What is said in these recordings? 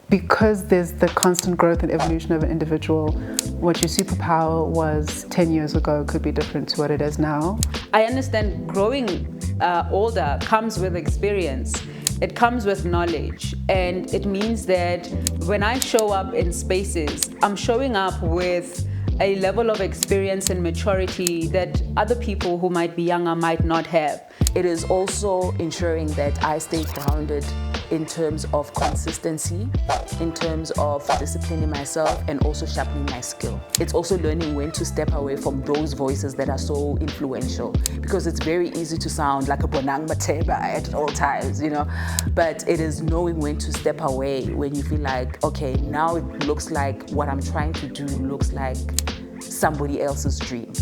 Because there's the constant growth and evolution of an individual, what your superpower was 10 years ago could be different to what it is now. I understand growing older comes with experience. It comes with knowledge, and it means that when I show up in spaces, I'm showing up with a level of experience and maturity that other people who might be younger might not have. It is also ensuring that I stay grounded in terms of consistency, in terms of disciplining myself, and also sharpening my skill. It's also learning when to step away from those voices that are so influential, because it's very easy to sound like a bonang mateba at all times, but it is knowing when to step away when you feel like, okay, now it looks like what I'm trying to do looks like somebody else's dream.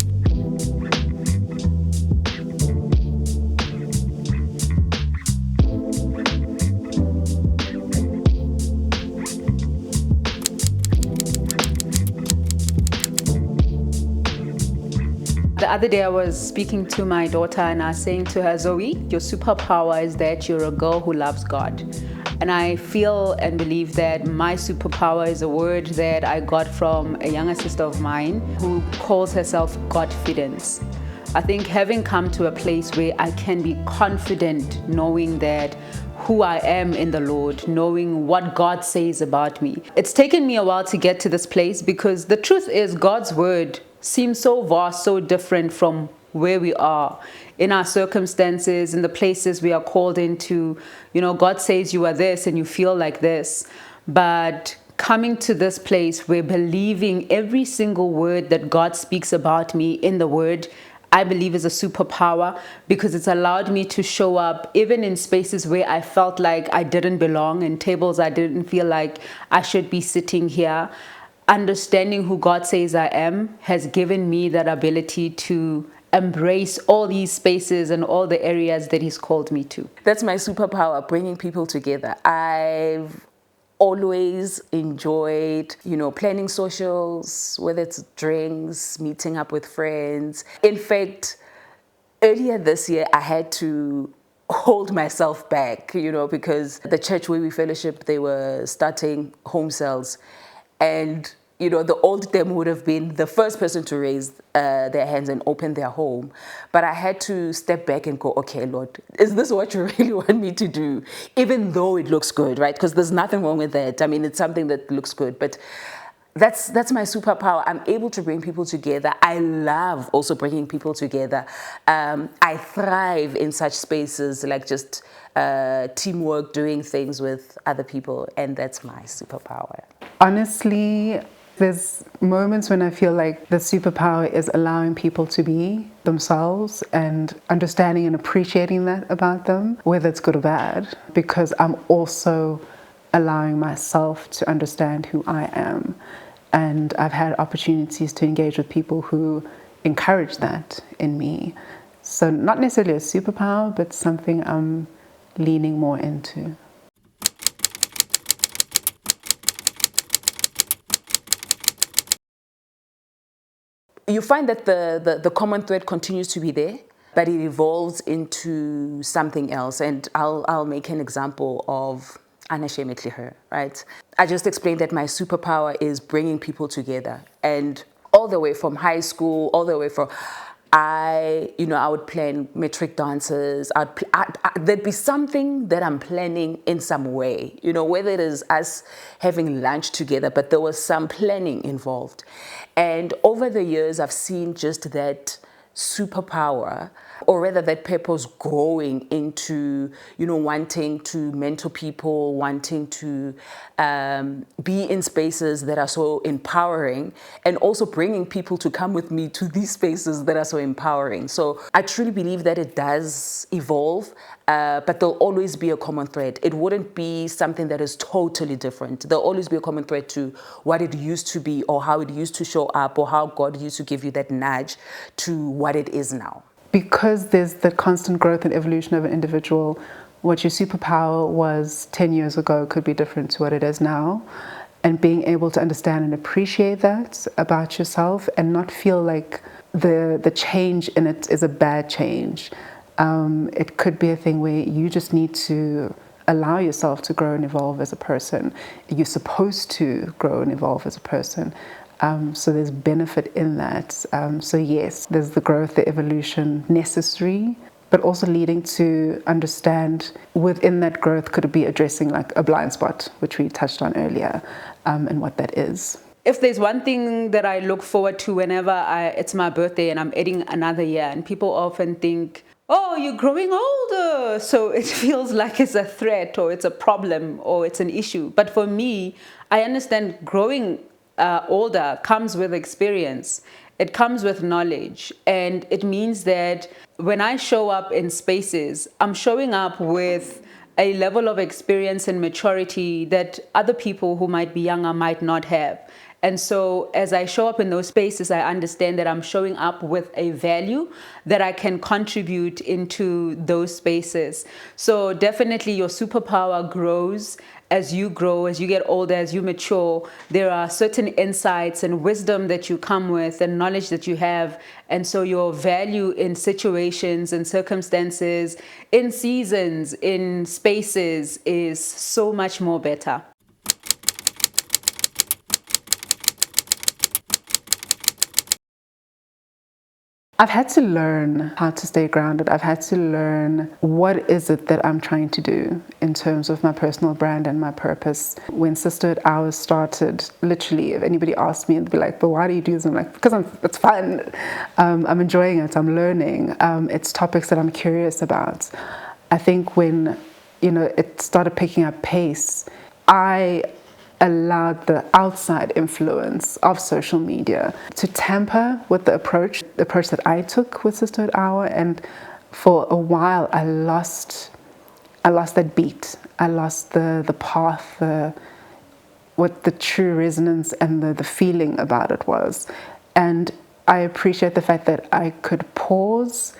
The other day I was speaking to my daughter and I was saying to her, Zoe, your superpower is that you're a girl who loves God. And I feel and believe that my superpower is a word that I got from a younger sister of mine who calls herself Godfidence. I think having come to a place where I can be confident knowing that who I am in the Lord, knowing what God says about me. It's taken me a while to get to this place because the truth is God's word seems so vast, so different from where we are in our circumstances, in the places we are called into. God says you are this and you feel like this. But coming to this place where believing every single word that God speaks about me in the word, I believe is a superpower because it's allowed me to show up even in spaces where I felt like I didn't belong, in tables I didn't feel like I should be sitting here. Understanding who God says I am has given me that ability to embrace all these spaces and all the areas that He's called me to. That's my superpower, bringing people together. I've always enjoyed, planning socials, whether it's drinks, meeting up with friends. In fact, earlier this year, I had to hold myself back, because the church where we fellowship, they were starting home cells. And, the old them would have been the first person to raise their hands and open their home. But I had to step back and go, okay, Lord, is this what you really want me to do? Even though it looks good, right? Because there's nothing wrong with that. I mean, it's something that looks good. But that's my superpower. I'm able to bring people together. I love also bringing people together. I thrive in such spaces like just teamwork, doing things with other people. And that's my superpower. Honestly, there's moments when I feel like the superpower is allowing people to be themselves and understanding and appreciating that about them, whether it's good or bad, because I'm also allowing myself to understand who I am. And I've had opportunities to engage with people who encourage that in me. So not necessarily a superpower, but something I'm leaning more into. You find that the common thread continues to be there, but it evolves into something else. And I'll make an example of unashamedly her, right? I just explained that my superpower is bringing people together. And all the way from high school, all the way from... I would plan metric dances. There'd be something that I'm planning in some way, whether it is us having lunch together, but there was some planning involved. And over the years, I've seen just that superpower, or rather that purpose growing into, wanting to mentor people, wanting to be in spaces that are so empowering, and also bringing people to come with me to these spaces that are so empowering. So I truly believe that it does evolve, but there'll always be a common thread. It wouldn't be something that is totally different. There'll always be a common thread to what it used to be, or how it used to show up, or how God used to give you that nudge to what it is now. Because there's the constant growth and evolution of an individual, what your superpower was 10 years ago could be different to what it is now. And being able to understand and appreciate that about yourself and not feel like the change in it is a bad change. It could be a thing where you just need to allow yourself to grow and evolve as a person. You're supposed to grow and evolve as a person. So there's benefit in that. So yes, there's the growth, the evolution necessary, but also leading to understand within that growth, could it be addressing like a blind spot, which we touched on earlier, and what that is. If there's one thing that I look forward to whenever it's my birthday and I'm adding another year, and people often think, oh, you're growing older, so it feels like it's a threat or it's a problem or it's an issue. But for me, I understand growing older comes with experience. It comes with knowledge, and it means that when I show up in spaces, I'm showing up with a level of experience and maturity that other people who might be younger might not have. And so as I show up in those spaces, I understand that I'm showing up with a value that I can contribute into those spaces. So definitely your superpower grows as you grow, as you get older, as you mature. There are certain insights and wisdom that you come with and knowledge that you have. And so your value in situations and circumstances, in seasons, in spaces is so much more better. I've had to learn how to stay grounded. I've had to learn what is it that I'm trying to do in terms of my personal brand and my purpose. When Sisterhood Hours started, literally, if anybody asked me, they'd be like, but why do you do this? I'm like, because it's fun. I'm enjoying it. I'm learning. It's topics that I'm curious about. I think when, it started picking up pace, I allowed the outside influence of social media to tamper with the approach that I took with Sisterhood Hour. And for a while, I lost that beat. I lost the path, what the true resonance and the feeling about it was. And I appreciate the fact that I could pause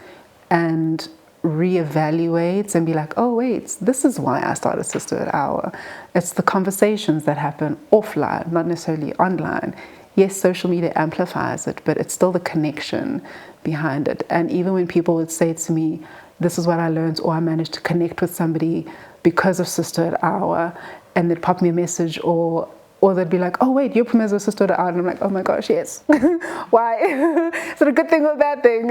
and reevaluate and be like, oh wait, this is why I started Sisterhood Hour. It's the conversations that happen offline, not necessarily online. Yes, social media amplifies it, but it's still the connection behind it. And even when people would say to me, this is what I learned, or I managed to connect with somebody because of Sisterhood Hour, and they'd pop me a message, or they'd be like, oh wait, you're Pumezo Sisterhood Hour. And I'm like, oh my gosh, yes. Why? Is it a good thing or a bad thing?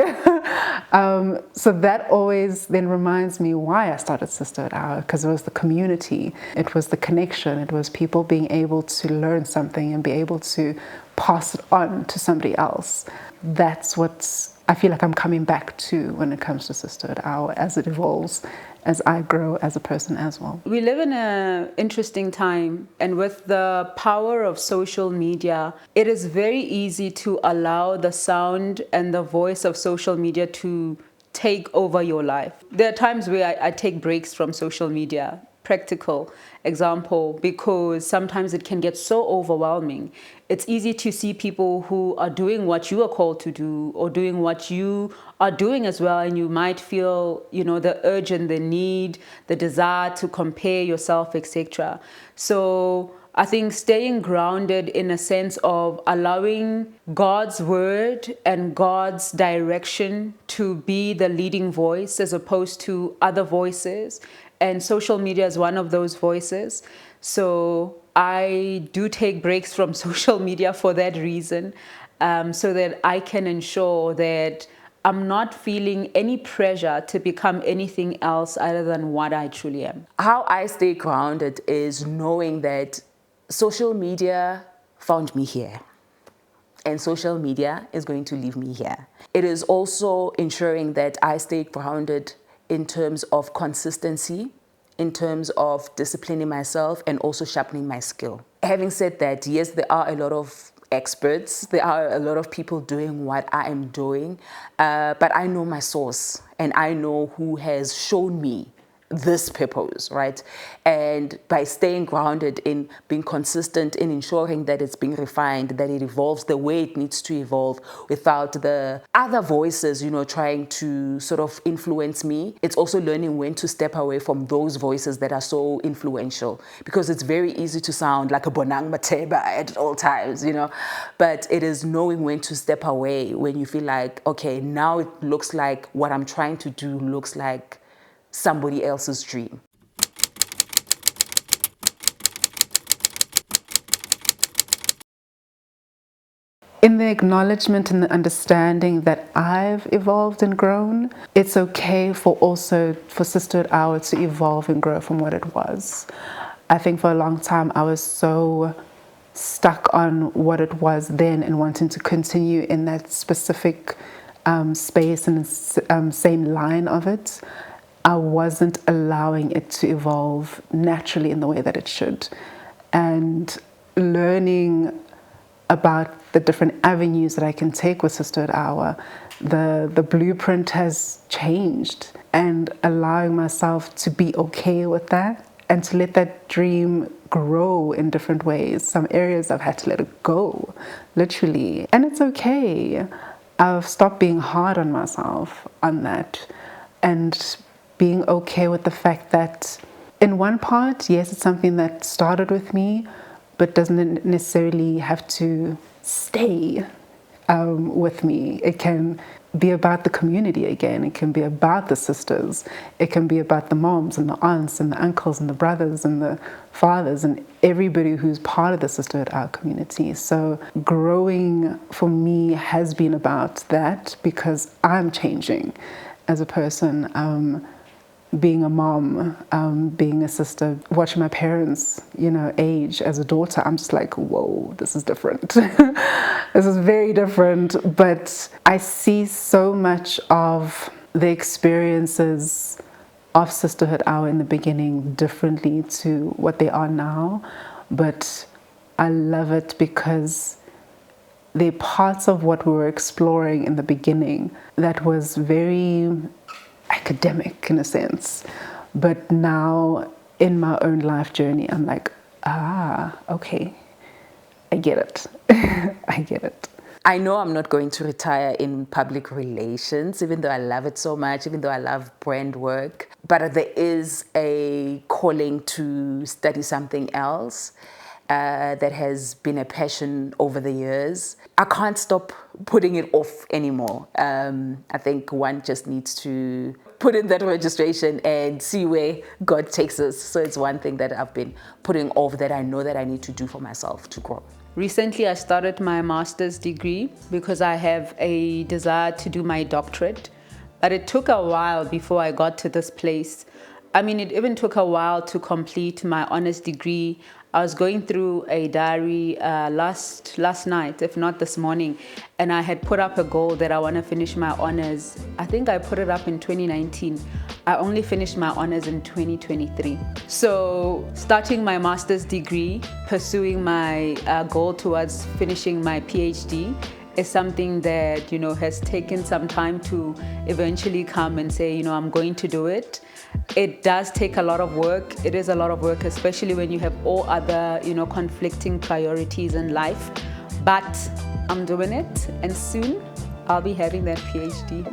So that always then reminds me why I started Sisterhood Hour, because it was the community, it was the connection, it was people being able to learn something and be able to pass it on to somebody else. That's what I feel like I'm coming back to when it comes to Sisterhood Hour as it evolves, as I grow as a person as well. We live in an interesting time, and with the power of social media, it is very easy to allow the sound and the voice of social media to take over your life. There are times where I take breaks from social media. Practical example, because sometimes it can get so overwhelming. It's easy to see people who are doing what you are called to do, or doing what you are doing as well, and you might feel, the urge and the need, the desire to compare yourself, etc. So I think staying grounded in a sense of allowing God's word and God's direction to be the leading voice as opposed to other voices. And social media is one of those voices. So I do take breaks from social media for that reason, so that I can ensure that I'm not feeling any pressure to become anything else other than what I truly am. How I stay grounded is knowing that social media found me here, and social media is going to leave me here. It is also ensuring that I stay grounded in terms of consistency, in terms of disciplining myself, and also sharpening my skill. Having said that, yes, there are a lot of experts, there are a lot of people doing what I am doing, but I know my source, and I know who has shown me this purpose, right? And by staying grounded in being consistent in ensuring that it's being refined, that it evolves the way it needs to evolve without the other voices, trying to sort of influence me. It's also learning when to step away from those voices that are so influential, because it's very easy to sound like a bonang mateba at all times, but it is knowing when to step away when you feel like, okay, now it looks like what I'm trying to do looks like somebody else's dream. in the acknowledgement and the understanding that I've evolved and grown, it's okay for Sisterhood Hour to evolve and grow from what it was. I think for a long time I was so stuck on what it was then and wanting to continue in that specific space and same line of it. I wasn't allowing it to evolve naturally in the way that it should. And learning about the different avenues that I can take with Sisterhood Hour, the blueprint has changed, and allowing myself to be okay with that and to let that dream grow in different ways. Some areas I've had to let it go, literally, and it's okay. I've stopped being hard on myself on that and being okay with the fact that in one part, yes, it's something that started with me, but doesn't necessarily have to stay with me. It can be about the community again. It can be about the sisters. It can be about the moms and the aunts and the uncles and the brothers and the fathers and everybody who's part of the Sisterhood Hour community. So growing for me has been about that because I'm changing as a person. Being a mom, being a sister, watching my parents, age as a daughter, I'm just like, whoa, this is different. This is very different. But I see so much of the experiences of Sisterhood Hour in the beginning differently to what they are now. But I love it because they're parts of what we were exploring in the beginning that was very academic in a sense, but now in my own life journey I'm like, okay, I get it. I get it. I know I'm not going to retire in public relations, even though I love it so much, even though I love brand work, but there is a calling to study something else that has been a passion over the years. I can't stop putting it off anymore. I think one just needs to put in that registration and see where God takes us. So it's one thing that I've been putting off that I know that I need to do for myself to grow. Recently, I started my master's degree because I have a desire to do my doctorate, but it took a while before I got to this place. I mean, it even took a while to complete my honors degree. I was going through a diary last night, if not this morning, and I had put up a goal that I want to finish my honors. I think I put it up in 2019. I only finished my honors in 2023. So starting my master's degree, pursuing my goal towards finishing my PhD is something that, has taken some time to eventually come and say, I'm going to do it. It does take a lot of work. It is a lot of work, especially when you have all other, conflicting priorities in life. But I'm doing it, and soon I'll be having that PhD.